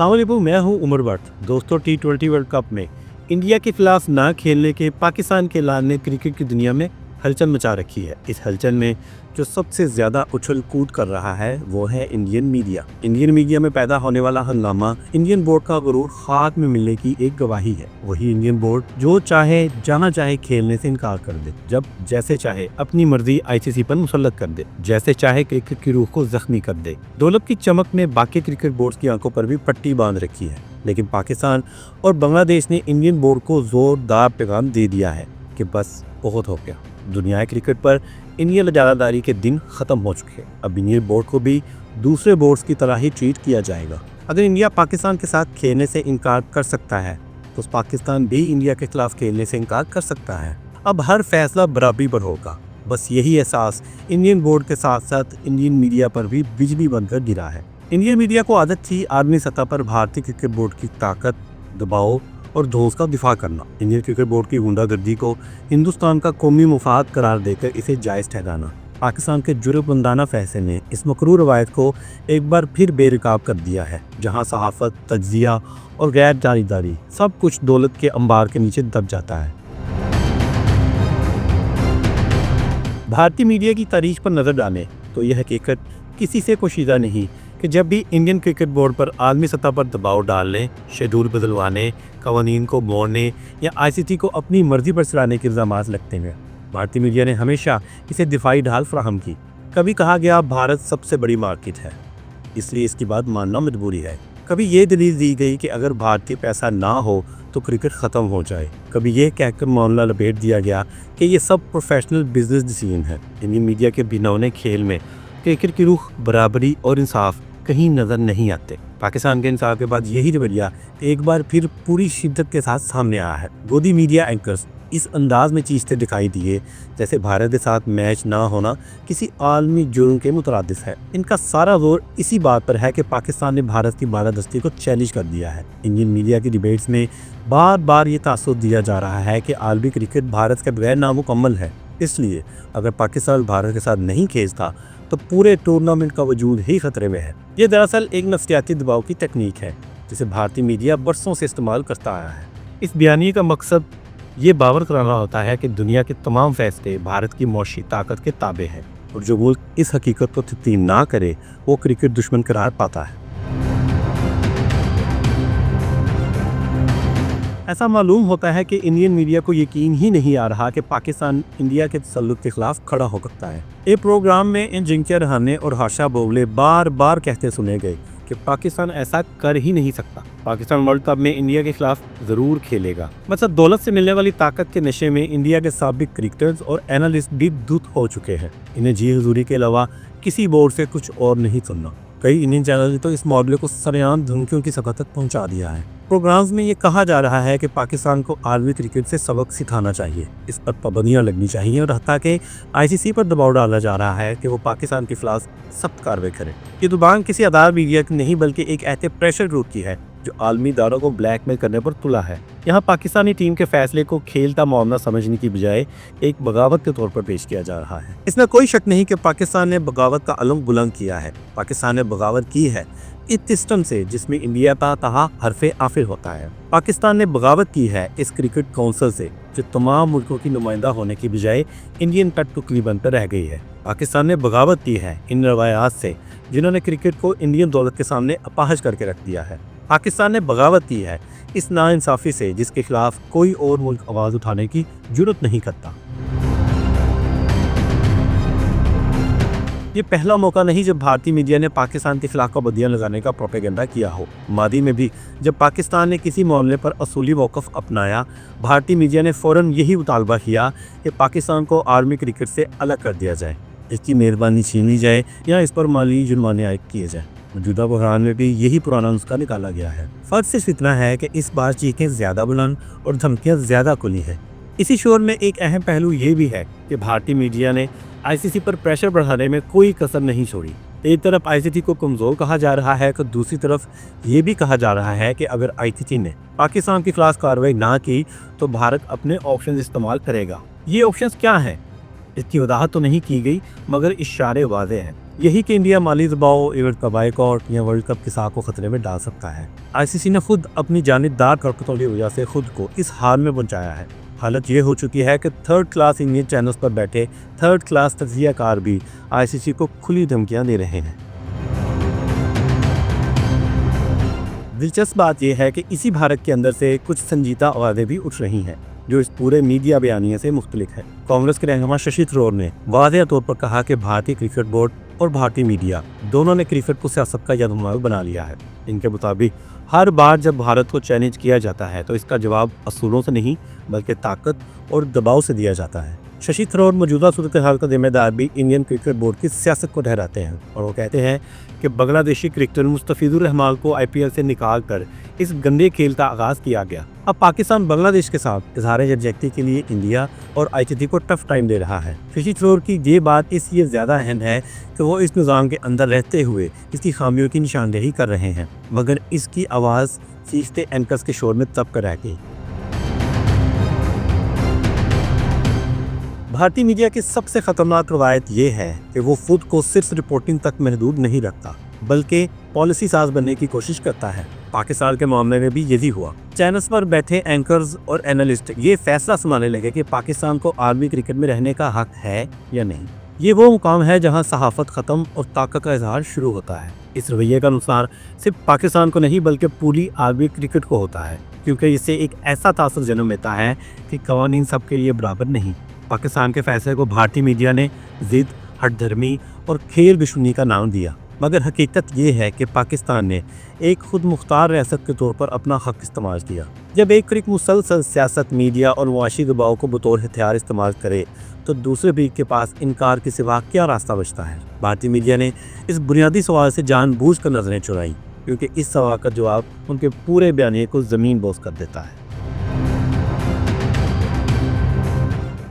अस्सलाम वालेकुम, मैं हूं उमर भट्ट। दोस्तों, T20 वर्ल्ड कप में इंडिया के खिलाफ ना खेलने के पाकिस्तान के ऐलान ने क्रिकेट की दुनिया में हलचल मचा रखी है। इस हलचल में जो सबसे ज़्यादा उछल कूद कर रहा है वो है इंडियन मीडिया। इंडियन मीडिया में पैदा होने वाला हंगामा इंडियन बोर्ड का गुरूर खाक में मिलने की एक गवाही है। वही इंडियन बोर्ड जो चाहे जहां चाहे खेलने से इनकार कर दे, जब जैसे चाहे अपनी मर्जी ICC पर मुसल्लत कर दे, जैसे चाहे क्रिकेट की रूह को जख्मी कर दे। दौलत की चमक ने बाकी क्रिकेट बोर्ड की आंखों पर भी पट्टी बांध रखी है, लेकिन पाकिस्तान और बांग्लादेश ने इंडियन बोर्ड को जोरदार पैगाम दे दिया है कि बस बहुत हो गया। दुनिया क्रिकेट पर इंडियन इजारादारी के दिन ख़त्म हो चुके हैं। अब इंडियन बोर्ड को भी दूसरे बोर्ड्स की तरह ही ट्रीट किया जाएगा। अगर इंडिया पाकिस्तान के साथ खेलने से इनकार कर सकता है तो पाकिस्तान भी इंडिया के खिलाफ खेलने से इनकार कर सकता है। अब हर फैसला बराबरी पर होगा। बस यही एहसास इंडियन बोर्ड के साथ साथ इंडियन मीडिया पर भी बिजली बनकर गिरा है। इंडियन मीडिया को आदत थी आर्मी सतह पर भारतीय क्रिकेट बोर्ड की ताकत, दबाव और धौंस का दिफा करना। इंडियन क्रिकेट बोर्ड की गुंडागर्दी को हिंदुस्तान का कौमी मुफाद करार देकर इसे जायज़ ठहराना। पाकिस्तान के जुर्मबंदाना फैसले ने इस मकरूर रवायत को एक बार फिर बेरकाब कर दिया है, जहां सहाफ़त, तज्जिया और गैर जानीदारी सब कुछ दौलत के अंबार के नीचे दब जाता है। भारतीय मीडिया की तारीख पर नज़र डालें तो यह हकीकत किसी से पोशीदा नहीं कि जब भी इंडियन क्रिकेट बोर्ड पर आलमी सतह पर दबाव डालने, शेड्यूल बदलवाने, कवानीन को मोड़ने या ICC को अपनी मर्जी पर चलाने के इल्ज़ामात लगते हैं, भारतीय मीडिया ने हमेशा इसे दिफाई ढाल फराहम की। कभी कहा गया भारत सबसे बड़ी मार्केट है, इसलिए इसकी बात मानना मजबूरी है। कभी ये दलील दी गई कि अगर भारतीय पैसा ना हो तो क्रिकेट ख़त्म हो जाए। कभी ये कहकर मामला लपेट दिया गया कि ये सब प्रोफेशनल बिजनेस डिसीजन है। इंडियन मीडिया के भिनौने खेल में क्रिकेट की रूह, बराबरी और इंसाफ कहीं नज़र नहीं आते। पाकिस्तान के इंसाफ के बाद यही रवैया एक बार फिर पूरी शिद्दत के साथ सामने आया है। गोदी मीडिया एंकर्स इस अंदाज में चीखते दिखाई दिए जैसे भारत के साथ मैच ना होना किसी आलमी जुर्म के मुतरादिफ है। इनका सारा जोर इसी बात पर है कि पाकिस्तान ने भारत की बालादस्ती को चैलेंज कर दिया है। इंडियन मीडिया की डिबेट्स में बार बार ये तासुर दिया जा रहा है कि आलमी क्रिकेट भारत के बगैर नामुकम्मल है, इसलिए अगर पाकिस्तान भारत के साथ नहीं खेलता तो पूरे टूर्नामेंट का वजूद ही खतरे में है। ये दरअसल एक नफ्सियाती दबाव की तकनीक है जिसे भारतीय मीडिया बरसों से इस्तेमाल करता आया है। इस बयानी का मकसद ये बावर कराना होता है कि दुनिया के तमाम फैसले भारत की मौशी ताकत के ताबे हैं और जो मुल्क इस हकीकत को तस्लीम ना करे वो क्रिकेट दुश्मन करार पाता है। ऐसा मालूम होता है कि इंडियन मीडिया को यकीन ही नहीं आ रहा कि पाकिस्तान इंडिया के तसल्लुत के खिलाफ खड़ा हो सकता है। एक प्रोग्राम में अजिंक्य रहाणे और हाशा बोगले बार बार कहते सुने गए कि पाकिस्तान ऐसा कर ही नहीं सकता। पाकिस्तान वर्ल्ड कप में इंडिया के खिलाफ ज़रूर खेलेगा। मतलब दौलत से मिलने वाली ताकत के नशे में इंडिया के साबिक क्रिकेटर्स और एनालिस्ट भी धुत हो चुके हैं। इन्हें जी हुजूरी के अलावा किसी बोर्ड से कुछ और नहीं सुनना। कई इंडियन चैनल ने तो इस मामले को सरेआम धमकियों की सतह तक पहुंचा दिया है। प्रोग्राम्स में ये कहा जा रहा है कि पाकिस्तान को आलमी क्रिकेट से सबक सिखाना चाहिए, इस पर पाबंदियां लगनी चाहिए और हत्ता के ICC पर दबाव डाला जा रहा है कि वो पाकिस्तान के खिलाफ सख्त कार्रवाई करे। ये दुबान किसी आधार मीडिया की नहीं बल्कि एक ऐसे प्रेशर ग्रुप की है जो आलमी इदारों को ब्लैकमेल करने पर तुला है। यहाँ पाकिस्तानी टीम के फैसले को खेल का मामला समझने की बजाय एक बगावत के तौर पर पेश किया जा रहा है। इसमें कोई शक नहीं कि पाकिस्तान ने बगावत का अलम बुलंद किया है। पाकिस्तान ने बगावत की है इस सिस्टम से जिसमें इंडिया का तहा हरफे आफिर होता है। पाकिस्तान ने बगावत की है इस क्रिकेट काउंसिल से जो तमाम मुल्कों की नुमाइंदा होने की बजाय इंडियन कठपुतली बनकर रह गई है। पाकिस्तान ने बगावत की है इन रवायात से जिन्होंने क्रिकेट को इंडियन दौलत के सामने अपाहज करके रख दिया है। पाकिस्तान ने बगावत की है इस नाइंसाफ़ी से जिसके खिलाफ कोई और मुल्क आवाज़ उठाने की जुर्रत नहीं करता। ये पहला मौका नहीं जब भारतीय मीडिया ने पाकिस्तान के खिलाफ पाबंदियां लगाने का प्रोपेगेंडा किया हो। मादी में भी जब पाकिस्तान ने किसी मामले पर असूली मौक़िफ़ अपनाया, भारतीय मीडिया ने फ़ौरन यही मुतालबा किया कि पाकिस्तान को आर्मी क्रिकेट से अलग कर दिया जाए, इसकी मेज़बानी छीन ली जाए या इस पर माली जुर्माने आयद किए जाए। मौजूदा बहरान में भी यही पुराना नुस्खा निकाला गया है। फ़र्क सिर्फ इतना है कि इस बार चीखें ज़्यादा बुलंद और धमकियाँ ज़्यादा खुली है। इसी शोर में एक अहम पहलू ये भी है कि भारतीय मीडिया ने ICC पर प्रेशर बढ़ाने में कोई कसर नहीं छोड़ी। एक तरफ ICC को कमज़ोर कहा जा रहा है तो दूसरी तरफ ये भी कहा जा रहा है कि अगर ICC ने पाकिस्तान के खिलाफ कार्रवाई ना की तो भारत अपने ऑप्शन इस्तेमाल करेगा। ये ऑप्शंस क्या हैं? इसकी वजाहत तो नहीं की गई मगर इशारे वाज़ेह हैं। यही कि इंडिया माली दबाव, इवेंट का बाइकआउट या वर्ल्ड कप की साख को खतरे में डाल सकता है। आईसीसी ने खुद अपनी जानिबदार हरकतों की वजह से खुद को इस हाल में पहुंचाया है। हालत ये हो चुकी है कि थर्ड क्लास इंडियन चैनल्स पर बैठे थर्ड क्लास तज्जियाकार भी आईसीसी को खुली धमकियां दे रहे हैं। दिलचस्प बात यह है कि इसी भारत के अंदर से कुछ संजीदा आवाज़ें भी उठ रही हैं जो इस पूरे मीडिया बयानिए से मुख्तलिफ है। कांग्रेस के रहनुमा शशि थरूर ने वाज़ेह तौर पर कहा कि भारतीय क्रिकेट बोर्ड और भारतीय मीडिया दोनों ने क्रिकेट को सियासत का यदुमाल बना लिया है। इनके मुताबिक हर बार जब भारत को चैलेंज किया जाता है तो इसका जवाब असूलों से नहीं बल्कि ताकत और दबाव से दिया जाता है। शशि थरूर मौजूदा सूरत हाल का जिम्मेदार भी इंडियन क्रिकेट बोर्ड की सियासत को ठहराते हैं और वो कहते हैं कि बांग्लादेशी क्रिकेटर मुस्तफिजुर रहमान को आईपीएल से निकाल कर इस गंदे खेल का आगाज़ किया गया। अब पाकिस्तान बांग्लादेश के साथ इजहार यकजहती के लिए इंडिया और आईसीसी को टफ टाइम दे रहा है। शशि थरूर की ये बात इसलिए ज़्यादा अहम है कि वो इस निज़ाम के अंदर रहते हुए इसकी खामियों की निशानदेही कर रहे हैं, मगर इसकी आवाज़ चीखते एंकर्स के शोर में दब कर रह गई। भारतीय मीडिया की सबसे खतरनाक रवायत ये है कि वो खुद को सिर्फ रिपोर्टिंग तक महदूद नहीं रखता बल्कि पॉलिसी साज बनने की कोशिश करता है। पाकिस्तान के मामले में भी यही हुआ। चैनल्स पर बैठे एंकर्स और एनालिस्ट ये फैसला सुनाने लगे कि पाकिस्तान को आलमी क्रिकेट में रहने का हक है या नहीं। ये वो मुकाम है जहां सहाफत ख़त्म और ताकत का इजहार शुरू होता है। इस रवैये का नुकसान सिर्फ पाकिस्तान को नहीं बल्कि पूरी आलमी क्रिकेट को होता है, क्योंकि इससे एक ऐसा तासर जन्म लेता है कि कवानीन सबके लिए बराबर नहीं। पाकिस्तान के फैसले को भारतीय मीडिया ने जिद, हठधर्मी और खेल दुश्मनी का नाम दिया, मगर हकीकत ये है कि पाकिस्तान ने एक खुद मुख्तार रियासत के तौर पर अपना हक इस्तेमाल किया। जब एक फ्रीक मुसलसल सियासत, मीडिया और मुआशी दबाव को बतौर हथियार इस्तेमाल करे तो दूसरे फ्रीक के पास इनकार के सिवा क्या रास्ता बचता है। भारतीय मीडिया ने इस बुनियादी सवाल से जानबूझकर नजरें चुराई, क्योंकि इस सवाल का जवाब उनके पूरे बयानिए को ज़मीन बोस कर देता है।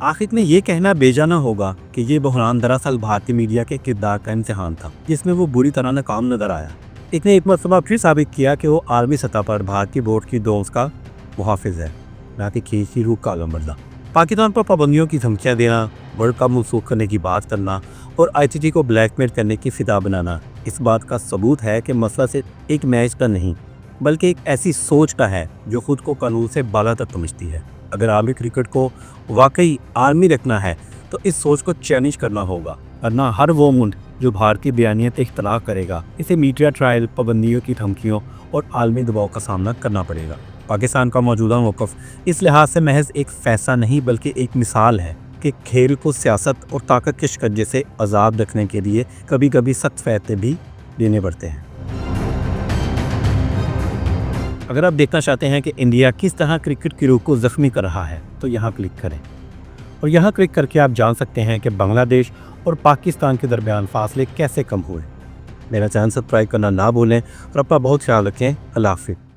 आखिर में ये कहना बेजाना होगा कि ये बहरान दरअसल भारतीय मीडिया के किरदार का इम्तिहान था, जिसमें वो बुरी तरह नाकाम नजर आया। इसने एक मरतबा फिर साबित किया कि वो आलमी सतह पर भारतीय बोर्ड की दोस्त का मुहाफिज है, ना कि खेल की रूह का आलमबरदा। पाकिस्तान पर पाबंदियों की धमकियाँ देना, वर्ल्ड कप मनसूख करने की बात करना और आईसीसी को ब्लैकमेल करने की फिदा बनाना इस बात का सबूत है कि मसला सिर्फ एक मैच का नहीं बल्कि एक ऐसी सोच का है जो खुद को कानून से बाला तक समझती है। अगर आलमी क्रिकेट को वाकई आलमी रखना है तो इस सोच को चैलेंज करना होगा, वरना हर वो मुल्क जो भारतीय बयानियत इख्तलाफ करेगा इसे मीडिया ट्रायल, पाबंदियों की धमकियों और आलमी दबाव का सामना करना पड़ेगा। पाकिस्तान का मौजूदा मौक़िफ़ इस लिहाज से महज एक फैसला नहीं बल्कि एक मिसाल है कि खेल को सियासत और ताकत के शिकंजे से आज़ाद रखने के लिए कभी कभी सख्त फैसले भी लेने पड़ते हैं। अगर आप देखना चाहते हैं कि इंडिया किस तरह क्रिकेट की रूह को ज़ख्मी कर रहा है तो यहाँ क्लिक करें, और यहाँ क्लिक करके आप जान सकते हैं कि बांग्लादेश और पाकिस्तान के दरमियान फासले कैसे कम हुए। मेरा चैनल सब्सक्राइब करना ना भूलें और अपना बहुत ख्याल रखें। अल्लाह हाफ़िज़।